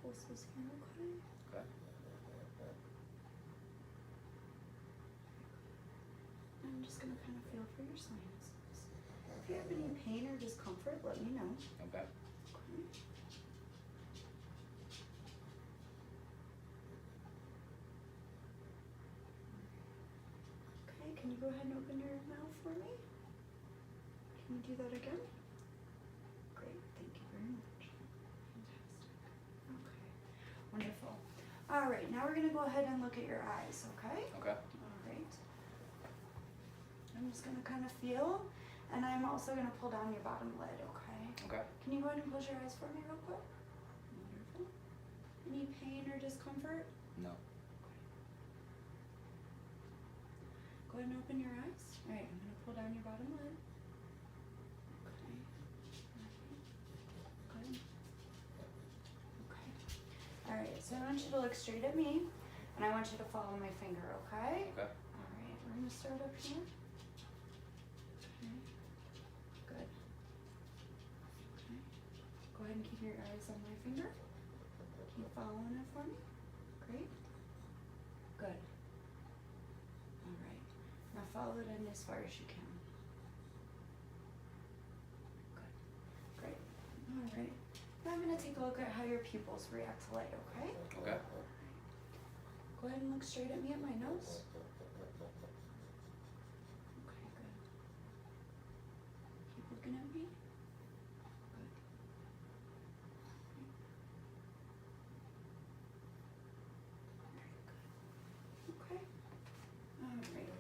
pulse this in, okay? Okay. I'm just going to kind of feel for your sinuses. If you have any pain or discomfort, let me know. Okay. Okay. Okay, can you go ahead and open your mouth for me? Can you do that again? Great, thank you very much. Fantastic. Okay, wonderful. All right, now we're gonna go ahead and look at your eyes, okay? Okay. All right. I'm just gonna kind of feel, and I'm also gonna pull down your bottom lid, okay? Okay. Can you go ahead and close your eyes for me real quick? Wonderful. Any pain or discomfort? No. Go ahead and open your eyes. All right, I'm going to pull down your bottom lid. Okay. Good. Okay. All right, so I want you to look straight at me, and I want you to follow my finger, okay? Okay. All right, we're going to start up here. Okay. Good. Okay. Go ahead and keep your eyes on my finger. Keep following it for me. Great. Good. All right. Now follow it in as far as you can. Good. Great. All right. Now I'm going to take a look at how your pupils react to light, okay? Okay. Go ahead and look straight at me at my nose. Okay, good. Keep looking at me. Good. Very good. Okay. All right.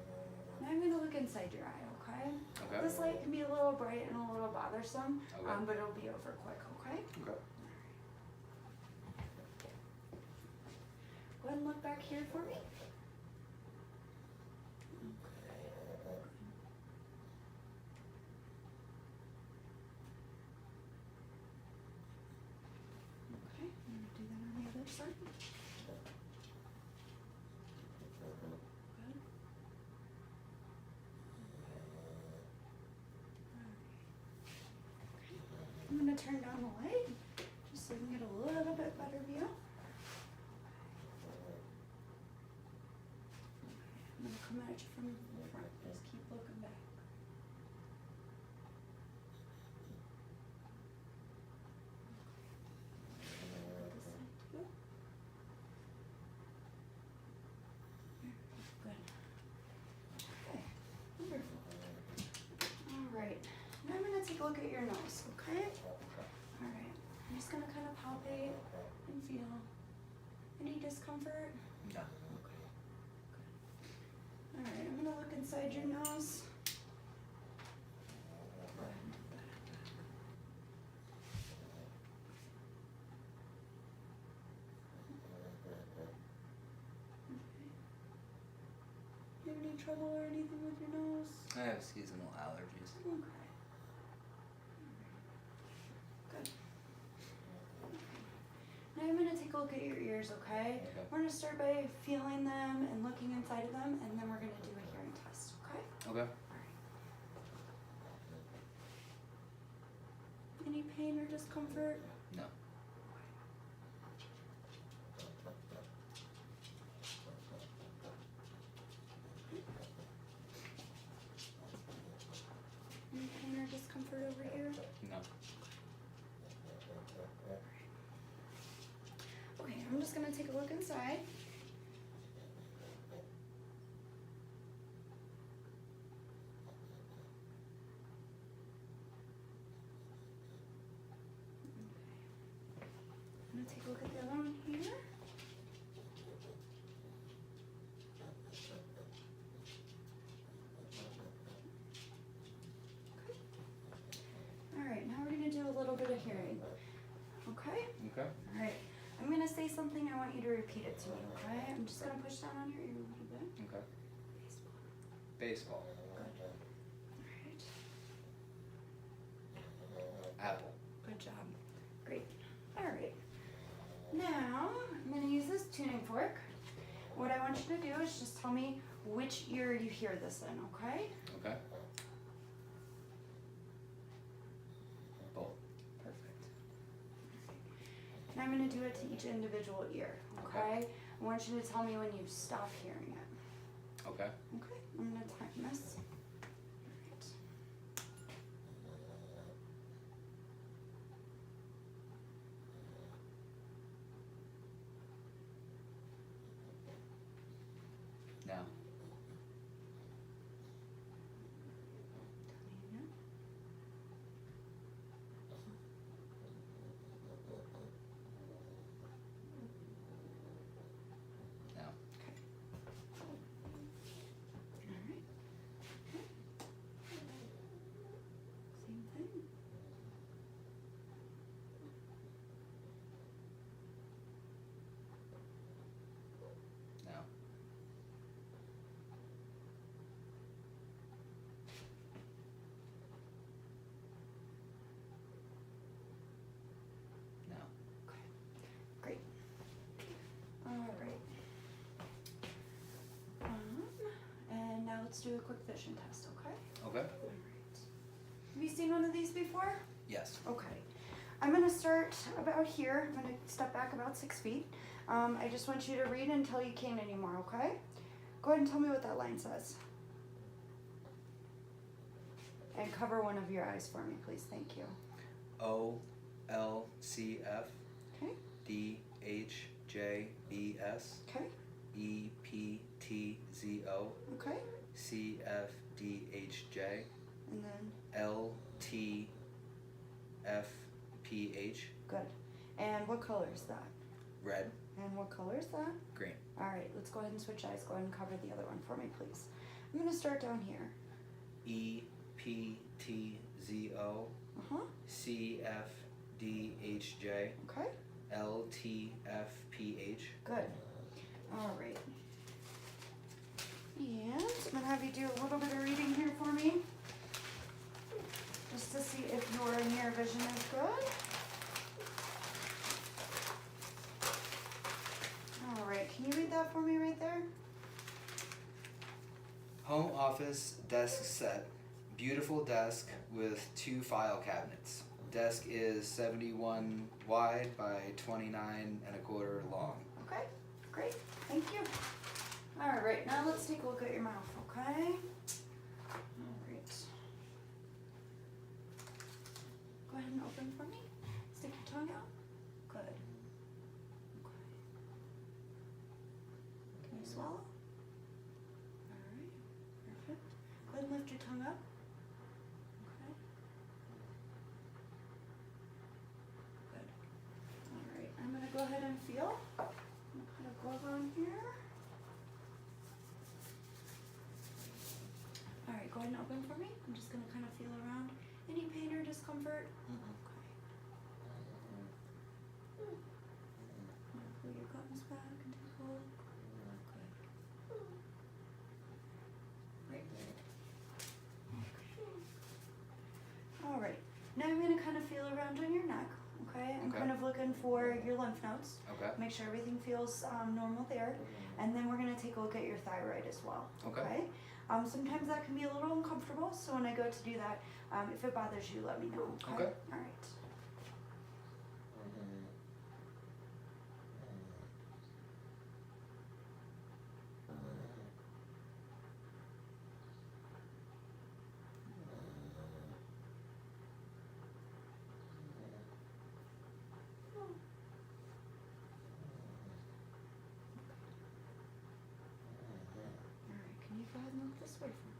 Now I'm going to look inside your eye, okay? Okay. This light can be a little bright and a little bothersome, Okay. but it'll be over quick, okay? Okay. Go ahead and look back here for me. Okay, I'm going to do that on the other side. Good. I'm going to turn down the light just so you can get a little bit better view. I'm going to come at you from the front. Just keep looking back. This side too. Good. Okay. Wonderful. All right. Now I'm going to take a look at your nose, okay? All right. I'm just going to kind of palpate and feel. Any discomfort? No. Okay. Good. All right. I'm going to look inside your nose. Go ahead and do that. Do you have any trouble or anything with your nose? I have seasonal allergies. Okay. Good. Now I'm going to take a look at your ears, okay? Okay. We're going to start by feeling them and looking inside of them, and then we're going to do a hearing test, okay? Okay. Alright. Any pain or discomfort? No. Any pain or discomfort over here? No. Okay, I'm just going to take a look inside. I'm going to take a look at the other one here. Alright, now we're going to do a little bit of hearing. Okay? Okay. Alright. I'm going to say something, I want you to repeat it to me, okay? I'm just going to push down on your ear a little bit. Okay. Baseball. Baseball. Good. Alright. Apple. Good job. Great. Alright. Now, I'm going to use this tuning fork. What I want you to do is just tell me which ear you hear this in, okay? Okay. Both. Perfect. Now I'm I'm going to do it to each individual ear, okay? I want you to tell me when you stop hearing it. Okay. Okay, I'm going to time this. Now. Now. Same thing. Now. Now. Great. All right. And now let's do a quick vision test, okay? Okay. All right. Have you seen one of these before? Yes. Okay. I'm going to start about here. I'm going to step back about 6 feet. I just want you to read until you can't anymore, okay? Go ahead and tell me what that line says. And cover one of your eyes for me, please. Thank you. OLCF Okay. DHJBS Okay. EPTZO Okay. CFDHJ And then, LTFPH. good. And what color is that? Red. And what color is that? Green. All right, let's go ahead and switch eyes. Go ahead and cover the other one for me, please. I'm going to start down here. EPTZO Uh-huh. CFDHJ Okay. LTFPH. Good. All right. And I'm going to have you do a little bit of reading here for me, just to see if your near vision is good. All right, can you read that for me right there? Home office desk set. Beautiful desk with 2 file cabinets. Desk is 71 wide by 29 1/4 long. Okay, great. Thank you. All right, now let's take a look at your mouth, okay? All right. Go ahead and open for me. Stick your tongue out. Good. Okay. Can you swallow? All right, perfect. Go ahead and lift your tongue up. Okay. Good. All right, I'm gonna go ahead and feel. I'm gonna put a glove on here. All right, go ahead and open for me. I'm just gonna kind of feel around. Any pain or discomfort? Okay. Pull your gums back and take a look. Good. Great. Okay. All right. Now I'm gonna kind of feel around on your neck. Okay. I'm kind of looking for your lymph nodes. Okay. Make sure everything feels normal there, and then we're gonna take a look at your thyroid as well. Okay. Sometimes that can be a little uncomfortable, so when I go to do that, if it bothers you, let me know. Okay. Okay. All right. All right. Can you go ahead and look this way for me?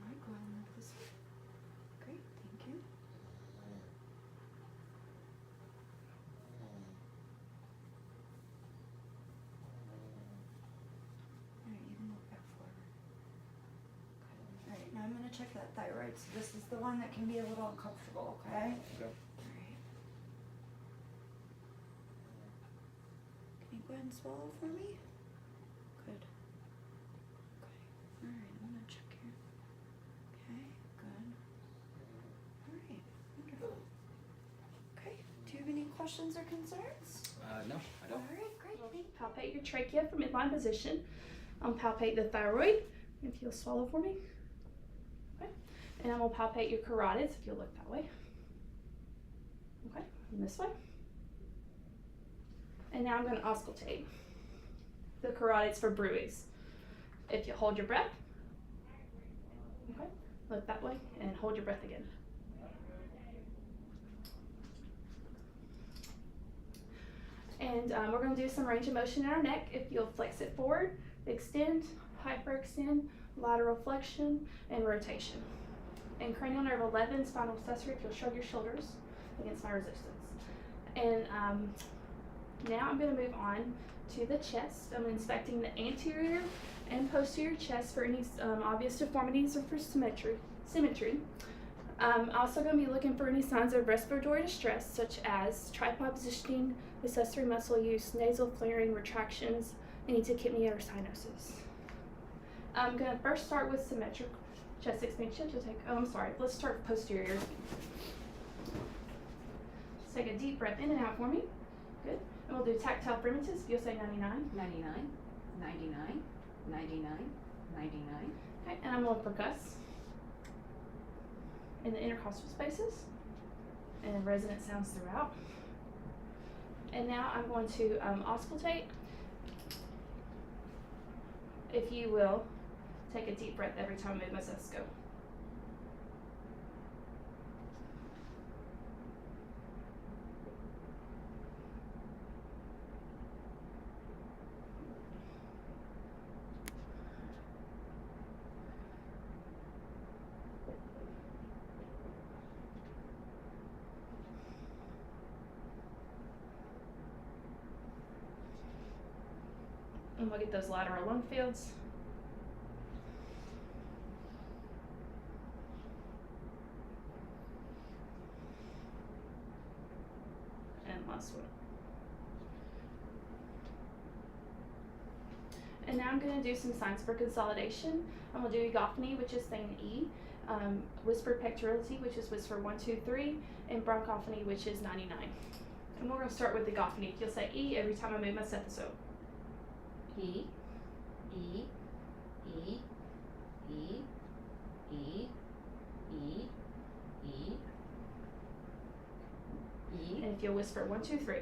All right, go ahead and look this way. Great, thank you. All right, you can look back forward. Good. All right, now I'm going to check that thyroid. So this is the one that can be a little uncomfortable, okay? Okay. All right. Can you go ahead and swallow for me? Good. Okay. All right, I'm going to check here. Okay, good. All right, wonderful. Okay, do you have any questions or concerns? No, I All don't. right, great. Palpate your trachea from midline position. Palpate the thyroid, If you'll swallow for me. Okay. And I'm going to palpate your carotids if you'll look that way. Okay, and this way. And now I'm going to auscultate the carotids for bruits. If you hold your breath. Okay, look that way and hold your breath again. And we're going to do some range of motion in our neck. If you'll flex it forward, extend, hyperextend, lateral flexion, and rotation. And cranial nerve 11, spinal accessory, if you'll shrug your shoulders against my resistance. And now I'm going to move on to the chest. I'm inspecting the anterior and posterior chest for any obvious deformities or for symmetry. I'm also going to be looking for any signs of respiratory distress, such as tripod positioning, accessory muscle use, nasal flaring, retractions, any tachypnea or cyanosis. I'm going to first start with symmetric chest expansion. Let's start with posterior. Let's take a deep breath in and out for me. Good. And we'll do tactile primitives. You'll say 99. 99, 99, 99, 99. Okay, and I'm going to percuss in the intercostal spaces and resonant sounds throughout. And now I'm going to auscultate. If you will, take a deep breath every time I move my stethoscope. And we'll get those lateral lung fields. And last one. And now I'm going to do some signs for consolidation. I'm going to do egophony, which is saying E, whispered pectorality, which is whisper 1, 2, 3, and bronchophony, which is 99. And we're going to start with egophony. You'll say E every time I move my stethoscope. E, E, E, E, E, E, E, E. And if you'll whisper 1, 2, 3.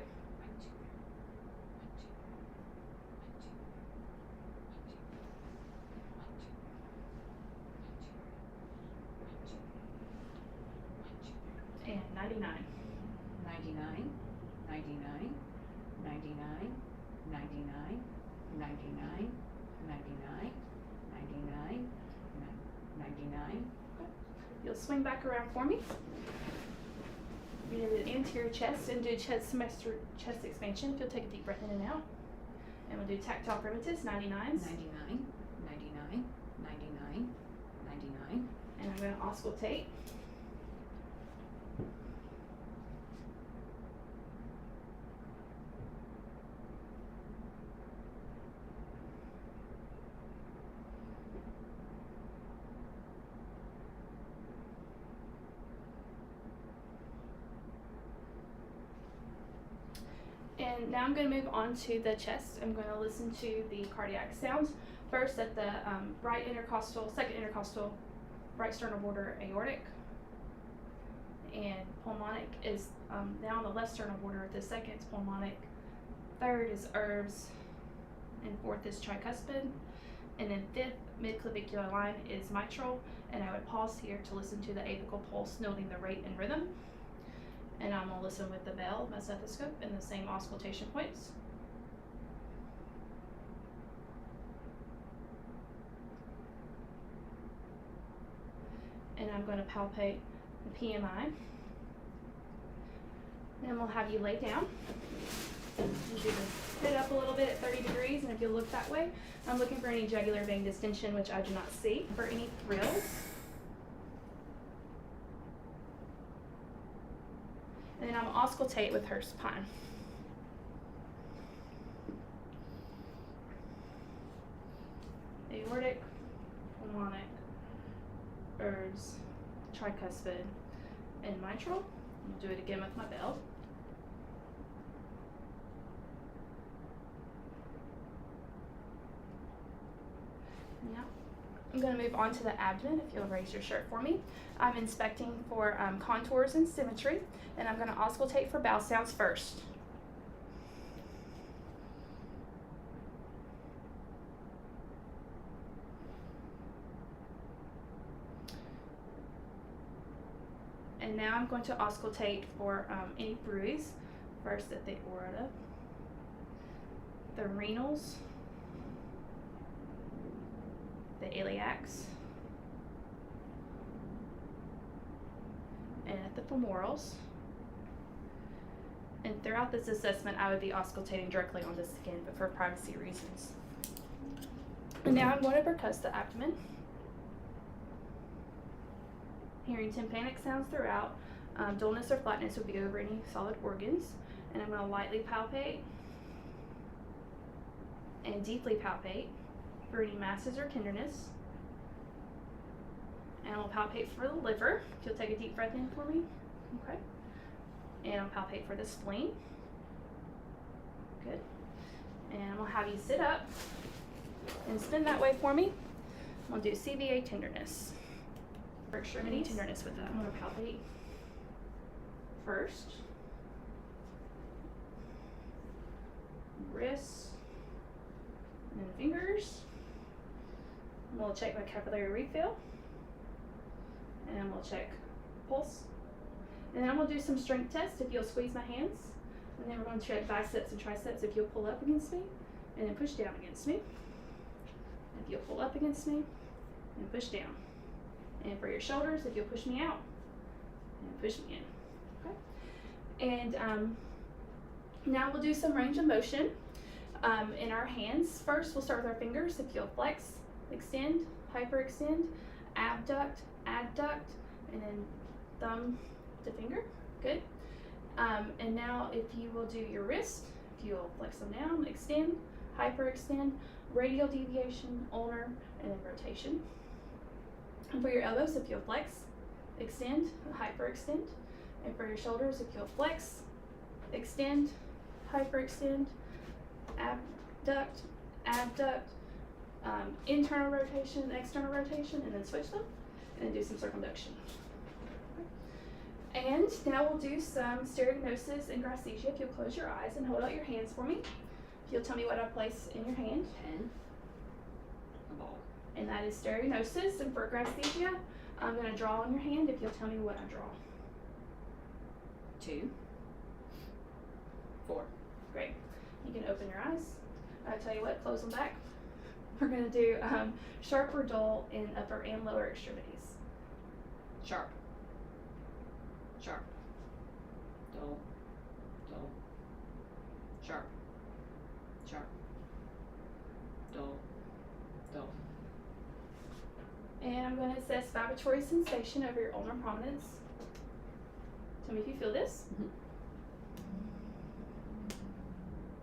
And 99. 99, 99, 99, 99, 99, 99, 99, 99. You'll swing back around for me. We're going to do the anterior chest and do chest expansion. If you'll take a deep breath in and out. And we'll do tactile primitives, 99s. 99, 99, 99, 99. And I'm going to auscultate. And now I'm going to move on to the chest. I'm going to listen to the cardiac sounds. First at the second intercostal, right sternal border aortic. And pulmonic is now on the left sternal border. The second is pulmonic. Third is herbs. And fourth is tricuspid. And then fifth, midclavicular line is mitral. And I would pause here to listen to the apical pulse, noting the rate and rhythm. And I'm going to listen with the bell, my stethoscope, and the same auscultation points. And I'm going to palpate the PMI. Then we'll have you lay down. You do the head up a little bit at 30 degrees, and if you look that way, I'm looking for any jugular vein distension, which I do not see. For any thrills. And then I'm going to auscultate with her spine. Aortic, pulmonic, herbs, tricuspid, and mitral. I'll do it again with my bell. I'm going to move on to the abdomen. If you'll raise your shirt for me. I'm inspecting for contours and symmetry, and I'm going to auscultate for bowel sounds first. And now I'm going to auscultate for any bruise, first at the aorta, the renals, the iliacs, and at the femorals. And throughout this assessment, I would be auscultating directly on the skin, but for privacy reasons. And now I'm going to percuss the abdomen. Hearing tympanic sounds throughout. Dullness or flatness would be over any solid organs. And I'm going to lightly palpate and deeply palpate for any masses or tenderness. And I'll palpate for the liver. If you'll take a deep breath in for me. Okay. And I'll palpate for the spleen. Good. And I'm going to have you sit up and spin that way for me. We'll do CVA tenderness. For extremity tenderness with that. I'm going to palpate first. Wrists. And then fingers. And we'll check my capillary refill. And we'll check pulse. And then I'm going to do some strength tests if you'll squeeze my hands. And then we're going to check biceps and triceps if you'll pull up against me. And then push down against me. If you'll pull up against me. And push down. And for your shoulders, if you'll push me out. And push me in. Okay. And now we'll do some range of motion in our hands. First, we'll start with our fingers. If you'll flex, extend, hyperextend, abduct, adduct, and then thumb to finger. Good. And now if you will do your wrist, if you'll flex them down, extend, hyperextend, radial deviation, ulnar, and then rotation. And for your elbows, if you'll flex, extend, hyperextend. And for your shoulders, if you'll flex, extend, hyperextend, abduct, adduct, internal rotation, external rotation, and then switch them, and then do some circumduction. And now we'll do some stereognosis and graesthesia. If you'll close your eyes and hold out your hands for me. If you'll tell me what I place in your hand. Pen. A ball. And that is stereognosis. And for graesthesia, I'm going to draw on your hand if you'll tell me what I draw. 2. 4. Great. You can open your eyes. I'll tell you what, close them back. We're going to do sharp or dull in upper and lower extremities. Sharp. Sharp. Dull. Dull. Sharp. Sharp. Dull. Dull. And I'm going to assess vibratory sensation over your ulnar prominence. Tell me if you feel this. Mm-hmm.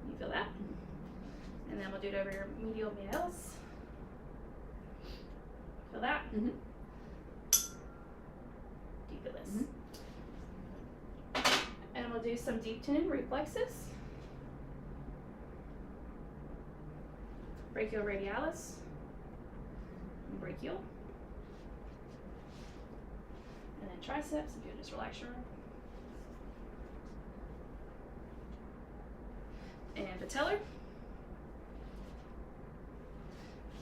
You feel that? And then we'll do it over your medial medialis. Feel that? Mm-hmm. Do you feel this? Mm-hmm. And we'll do some deep tendon reflexes. Brachioradialis. And brachial. And then triceps, if you'll just relax your arm. And patellar.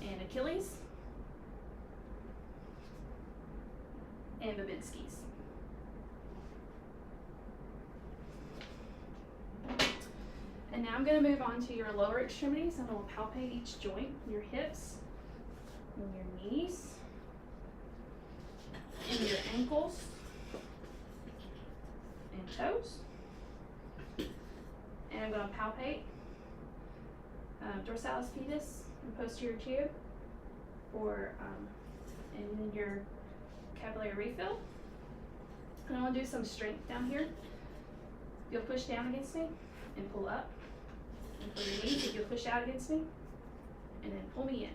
And Achilles. And Babinski's. And now I'm going to move on to your lower extremities. I'm going to palpate each joint, your hips, and your knees, and your ankles, and toes. And I'm going to palpate dorsalis pedis and posterior tube for and then your capillary refill. And I want to do some strength down here. You'll push down against me and pull up. And for your knees, if you'll push out against me and then pull me in.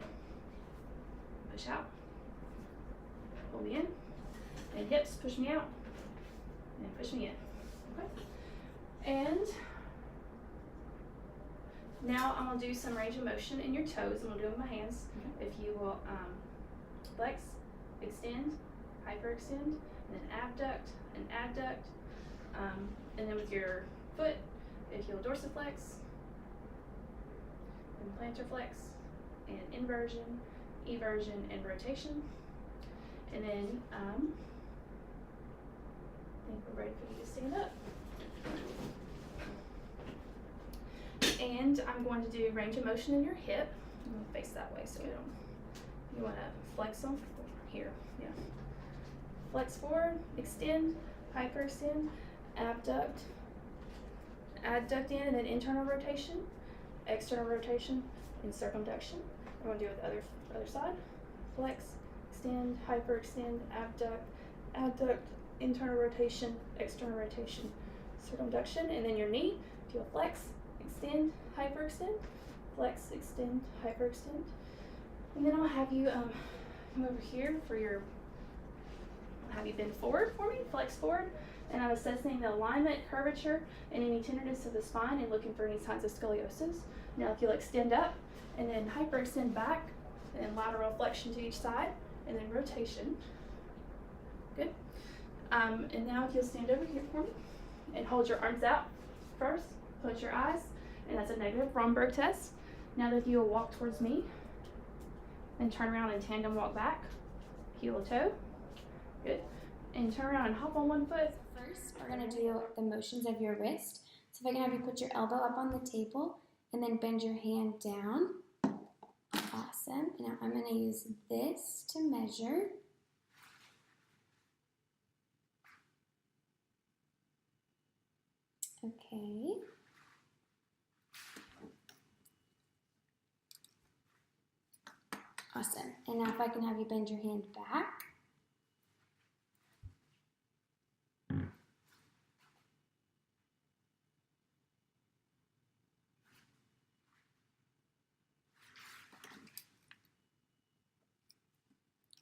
Push out. Pull me in. And hips, push me out. And push me in. Okay. And now I'm going to do some range of motion in your toes. I'm going to do it with my hands. Okay. If you will flex, extend, hyperextend, and then abduct and adduct. And then with your foot, if you'll dorsiflex, and plantar flex, and inversion, eversion, and rotation. And then I think we're ready for you to stand up. And I'm going to do range of motion in your hip. I'm going to face that way so we don't. You want to flex on here, yeah. Flex forward, extend, hyperextend, abduct, adduct in, and then internal rotation, external rotation, and circumduction. We're going to do it with the other side. Flex, extend, hyperextend, abduct, adduct, internal rotation, external rotation, circumduction, and then your knee. Do a flex, extend, hyperextend, flex, extend, hyperextend. And then I'll have you come over here for your, have you bend forward for me, flex forward, and I'm assessing the alignment, curvature, and any tenderness of the spine and looking for any signs of scoliosis. Now if you'll extend up and then hyperextend back, and then lateral flexion to each side, and then rotation. Good. And now if you'll stand over here for me and hold your arms out first, close your eyes, and that's a negative Romberg test. Now that you'll walk towards me, and turn around and tandem walk back, heel to toe. Good. And turn around and hop on one foot. First, we're going to do the motions of your wrist. So if I can have you put your elbow up on the table and then bend your hand down. Awesome. Now I'm going to use this to measure. Okay. Awesome. And now if I can have you bend your hand back.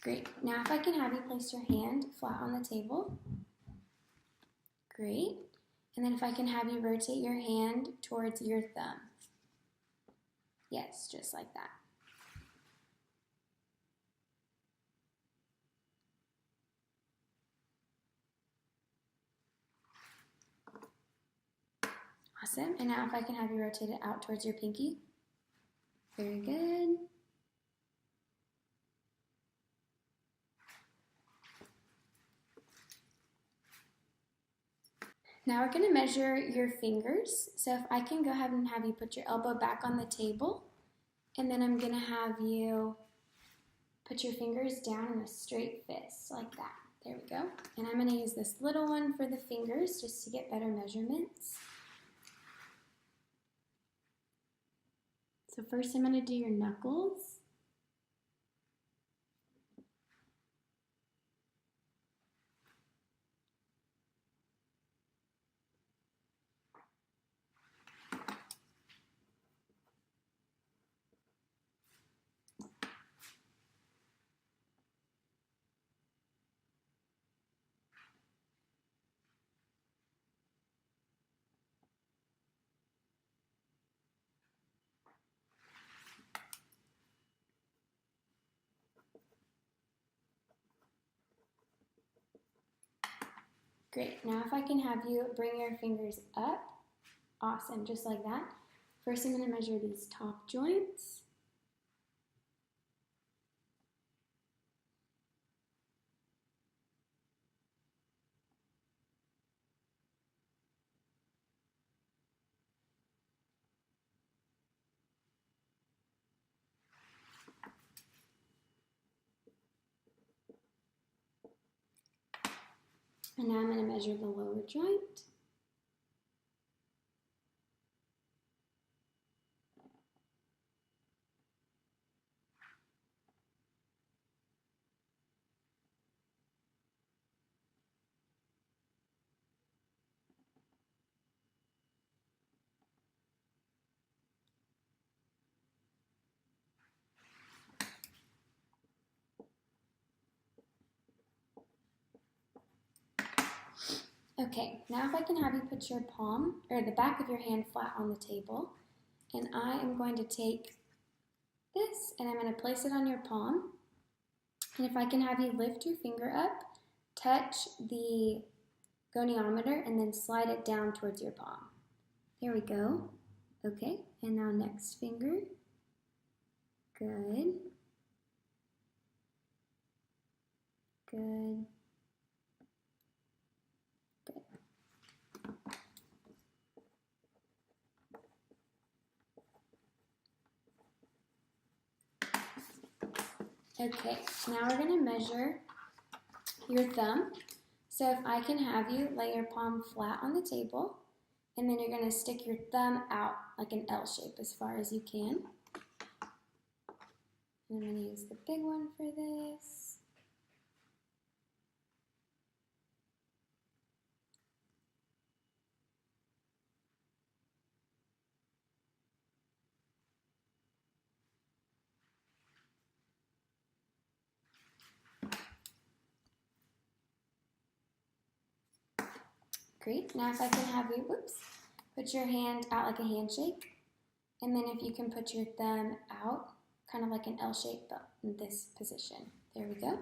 Great. Now if I can have you place your hand flat on the table. Great. And then if I can have you rotate your hand towards your thumb. Yes, just like that. Awesome. And now if I can have you rotate it out towards your pinky. Very good. Now we're going to measure your fingers. So if I can go ahead and have you put your elbow back on the table, and then I'm going to have you put your fingers down in a straight fist like that. There we go. And I'm going to use this little one for the fingers just to get better measurements. So first I'm going to do your knuckles. Great. Now if I can have you bring your fingers up. Awesome, just like that. First I'm going to measure these top joints. And now I'm going to measure the lower joint. Okay, now if I can have you put your palm, or the back of your hand flat on the table, and I am going to take this and I'm going to place it on your palm, And if I can have you lift your finger up, touch the goniometer, and then slide it down towards your palm. There we go. Okay, and now next finger. Good. Good. Good. Okay, now we're going to measure your thumb. So if I can have you lay your palm flat on the table, and then you're going to stick your thumb out like an L shape as far as you can. I'm going to use the big one for this. Great. Now if I can have you, put your hand out like a handshake. And then if you can put your thumb out, kind of like an L shape, but in this position. There we go.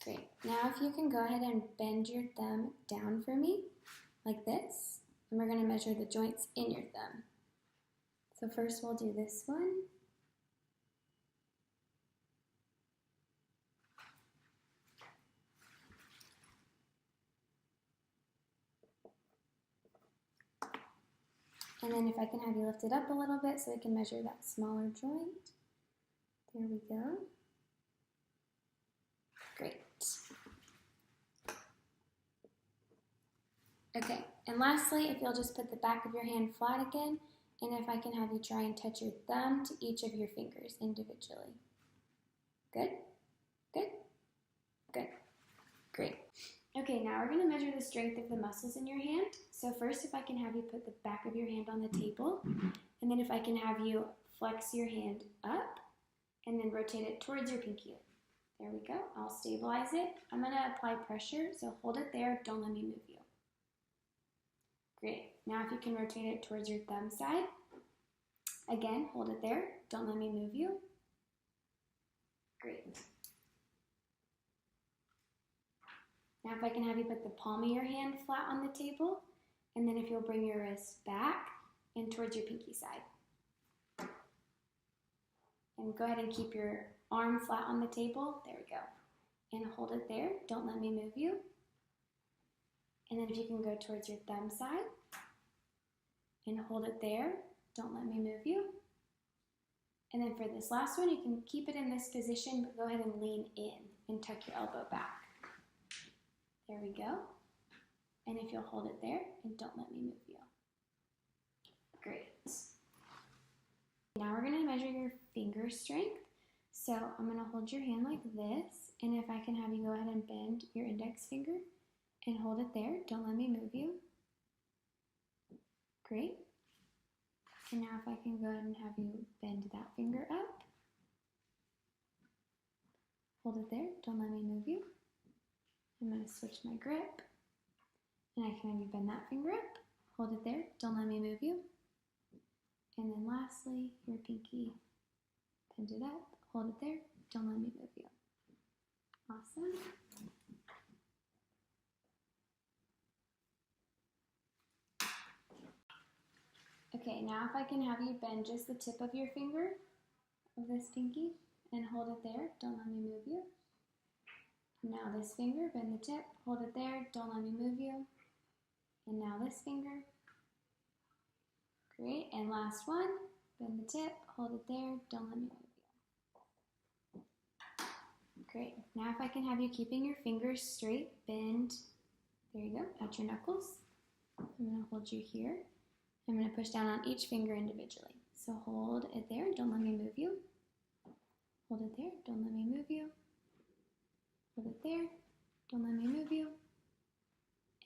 Great. Now if you can go ahead and bend your thumb down for me, like this, and we're going to measure the joints in your thumb. So first we'll do this one. And then if I can have you lift it up a little bit so we can measure that smaller joint. There we go. Great. Okay, and lastly, if you'll just put the back of your hand flat again, and if I can have you try and touch your thumb to each of your fingers individually. Good, good, good, great. Okay, now we're going to measure the strength of the muscles in your hand. So first, if I can have you put the back of your hand on the table, and then if I can have you flex your hand up, and then rotate it towards your pinky. There we go. I'll stabilize it. I'm going to apply pressure, so hold it there. Don't let me move you. Great. Now if you can rotate it towards your thumb side. Again, hold it there. Don't let me move you. Great. Now if I can have you put the palm of your hand flat on the table, and then if you'll bring your wrist back and towards your pinky side. And go ahead and keep your arm flat on the table. There we go. And hold it there. Don't let me move you. And then if you can go towards your thumb side and hold it there. Don't let me move you. And then for this last one, you can keep it in this position, but go ahead and lean in and tuck your elbow back. There we go. And if you'll hold it there and don't let me move you. Great. Now we're going to measure your finger strength. So I'm going to hold your hand like this, and if I can have you go ahead and bend your index finger and hold it there. Don't let me move you. Great. And now if I can go ahead and have you bend that finger up. Hold it there. Don't let me move you. I'm going to switch my grip. And I can have you bend that finger up. Hold it there. Don't let me move you. And then lastly, your pinky. Bend it up. Hold it there. Don't let me move you. Awesome. Okay, now if I can have you bend just the tip of your finger of this pinky and hold it there. Don't let me move you. Now this finger, bend the tip, hold it there. Don't let me move you. And now this finger. Great, and last one. Bend the tip, hold it there. Don't let me move you. Great. Now if I can have you keeping your fingers straight, bend, there you go, at your knuckles. I'm going to hold you here. I'm going to push down on each finger individually. So hold it there, don't let me move you. Hold it there, don't let me move you. Hold it there, don't let me move you.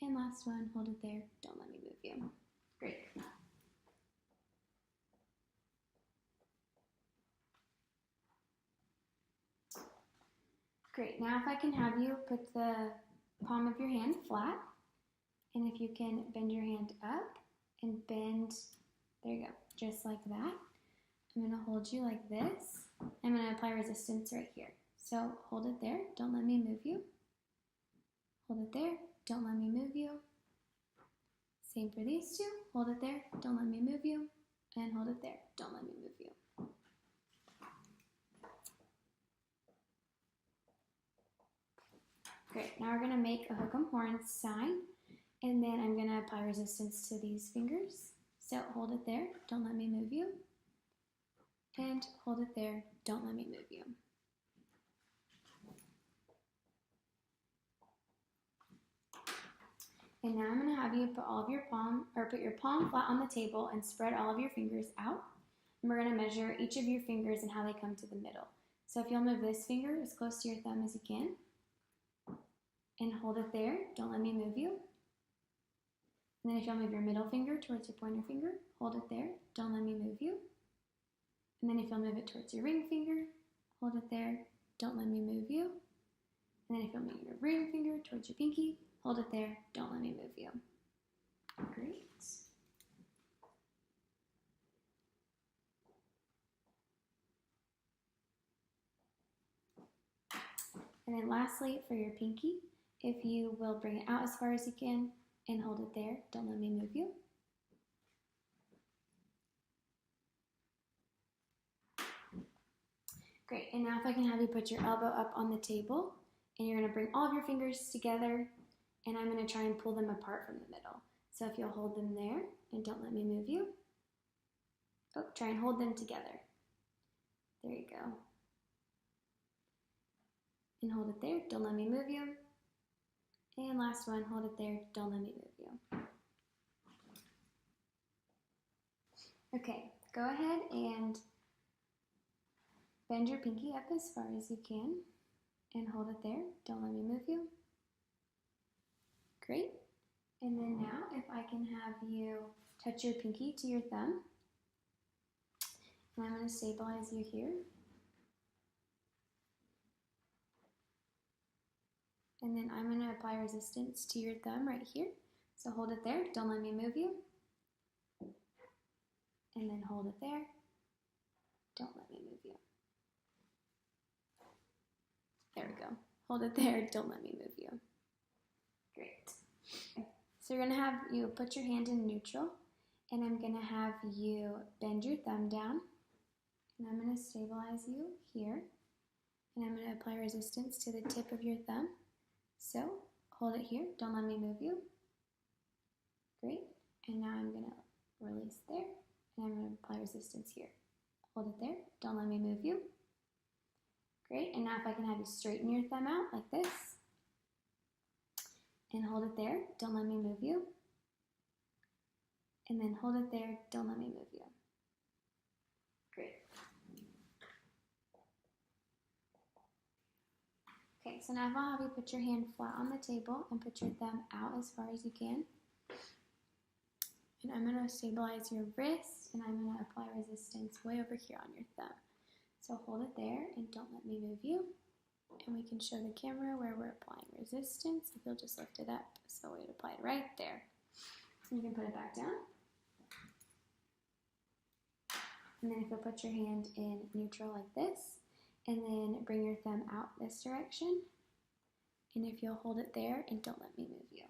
And last one, hold it there, don't let me move you. Great. Great. Now if I can have you put the palm of your hand flat, and if you can bend your hand up and bend, there you go, just like that. I'm going to hold you like this. I'm going to apply resistance right here. So hold it there, don't let me move you. Hold it there, don't let me move you. Same for these two, hold it there, don't let me move you. And hold it there, don't let me move you. Great, now we're going to make a hook 'em horns sign, and then I'm going to apply resistance to these fingers. So hold it there, don't let me move you. And hold it there, don't let me move you. And now I'm going to have you put all of your put your palm flat on the table and spread all of your fingers out. And we're going to measure each of your fingers and how they come to the middle. So if you'll move this finger as close to your thumb as you can, and hold it there, don't let me move you. And then if you'll move your middle finger towards your pointer finger, hold it there, don't let me move you. And then if you'll move it towards your ring finger, hold it there, don't let me move you. And then if you'll move your ring finger towards your pinky, hold it there, don't let me move you. Great. And then lastly, for your pinky, if you will bring it out as far as you can and hold it there, don't let me move you. Great, and now if I can have you put your elbow up on the table, and you're going to bring all of your fingers together, and I'm going to try and pull them apart from the middle. So if you'll hold them there, and don't let me move you. Oh, try and hold them together. There you go. And hold it there, don't let me move you. And last one, hold it there, don't let me move you. Okay, go ahead and bend your pinky up as far as you can and hold it there, don't let me move you. Great. And then now if I can have you touch your pinky to your thumb, and I'm going to stabilize you here. And then I'm going to apply resistance to your thumb right here. So hold it there, don't let me move you. And then hold it there, don't let me move you. There we go. Hold it there, don't let me move you. Great. So we're going to have you put your hand in neutral, and I'm going to have you bend your thumb down, and I'm going to stabilize you here, and I'm going to apply resistance to the tip of your thumb. So hold it here, don't let me move you. Great. And now I'm going to release there, and I'm going to apply resistance here. Hold it there, don't let me move you. Great, and now if I can have you straighten your thumb out like this, and hold it there, don't let me move you. And then hold it there, don't let me move you. Great. Okay, so now I'll have you put your hand flat on the table and put your thumb out as far as you can. And I'm going to stabilize your wrist, and I'm going to apply resistance way over here on your thumb. So hold it there and don't let me move you. And we can show the camera where we're applying resistance. If you'll just lift it up, so we'd apply it right there. You can put it back down. And then if you'll put your hand in neutral like this, and then bring your thumb out this direction. And if you'll hold it there and don't let me move you.